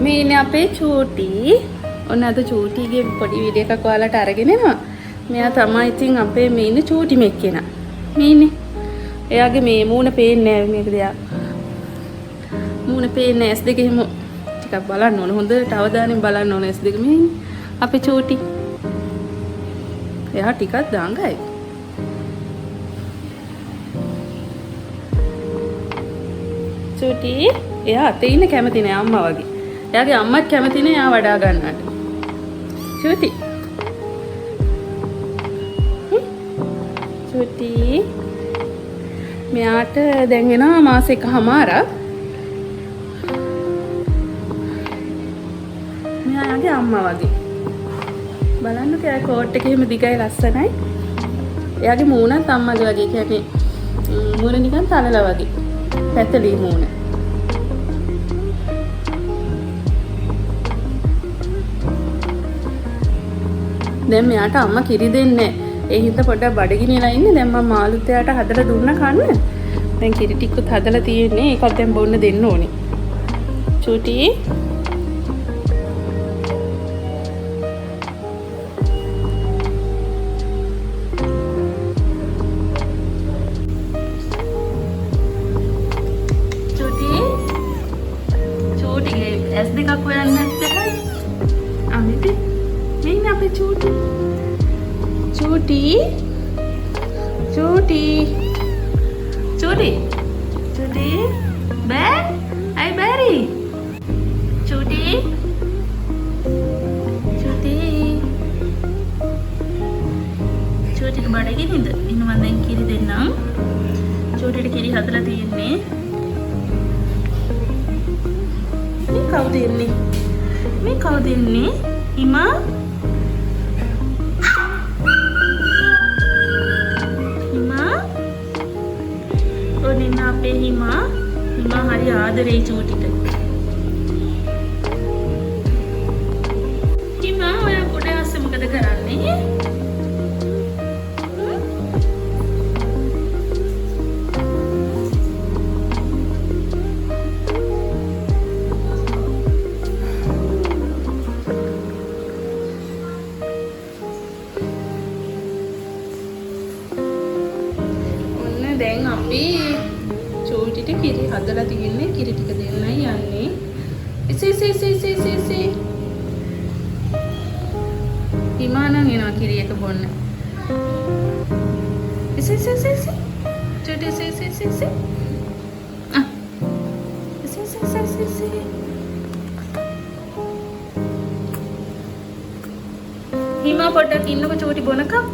මේ ඉන්නේ අපේ චූටි. ඔන්න අද චූටිගේ පොඩි වීඩියෝ එකක් ඔයාලට අරගෙන එනවා. මෙයා තමයි ඉතින් අපේ මේ ඉන්නේ චූටි මෙක්කේන. මේ ඉන්නේ. එයාගේ මේ මූණ පේන්නේ නැහැ මේක දිහා. මූණ පේන්නේ ඇස් දෙක එහෙම ටිකක් බලන්න ඕන. හොඳට අවධානයෙන් බලන්න ඕන ඇස් දෙක. මේ ඉන්නේ අපේ චූටි. එයා ටිකක් දඟයි. චූටි එයා අතේ ඉන්න කැමති නෑ අම්මා වගේ. එයාගේ අම්මත් කැමති නෑ එයා වඩා ගන්නට. චූටි. චූටි. මෙයාට දැන් වෙනවා මාස එකමාරක්. මෙයාගේ අම්මා වගේ. බලන්නකෝ එයා කෝට් එකේ එහෙම දිගයි ලස්සනයි. එයාගේ මූණත් අම්මගේ වගේ. කියන්නේ මූණ නිකන් තලලා වගේ. පැතලි මූණ. දැන් මෙයාට අම්මා කිරි දෙන්නේ. ඒ හින්දා පොඩ්ඩක් බඩගිනිලා ඉන්නේ. දැන් මම මාළුත් එයාට හදලා දුන්න කන්න. දැන් කිරි ටිකත් හදලා තියෙන්නේ. ඒකත් දැන් බොන්න දෙන්න ඕනේ. චූටි. ඇස් දෙකක් හොයන්න නැත්තේ. අනිත් මේ ඉන්නේ අපේ චූටි. චූටි. චූටි. චූටි. චූටි. බෑ. අය බෑරි. චූටි. චූටි. චූටිට බඩගිනින්ද? ඉන්න මම දැන් කිරි දෙන්නම්. චූටිට කිරි හදලා තියෙන්නේ. කවුද ඉන්නේ? මේ කවුද ඉන්නේ? හිමා? හිමා? ඔන්න අපේ හිමා. හිමා හරි ආදරේ චූටිට. හිමා ඔයා පොඩ ආස්සේ මොකද කරන්නේ? දැන් අපි චූටිට කිරි හදලා තියෙන්නේ. කිරි ටික දෙන්නයි යන්නේ. ඉසි හිමානම් එනවා කිරි එක බොන්න. ඉසි චූටි ඉසි ආ ඉසි හිමා පොඩ්ඩක් ඉන්නකෝ චූටි බොනකම්.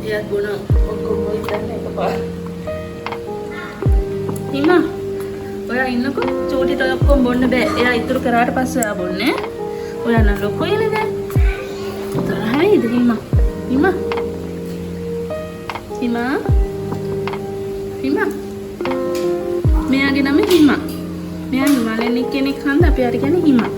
Lihat guna ඔක්කොම ඉතින් එකපාර. හිමා ඔයා ඉන්නකෝ. චූටිට ඔක්කොම බොන්න බෑ. එයා ඉතුරු කරාට පස්සේ ඔයා බොන්නේ. ඔයා නම් ලොකුයිනේ දැන්. තරහයිද හිමා? හිමා. හිමා. හිමා. මෙයාගේ නම හිමා. මෙයා හිමාලෙන් කෙනෙක් හන්ද අපි හරි කියන්නේ හිමා.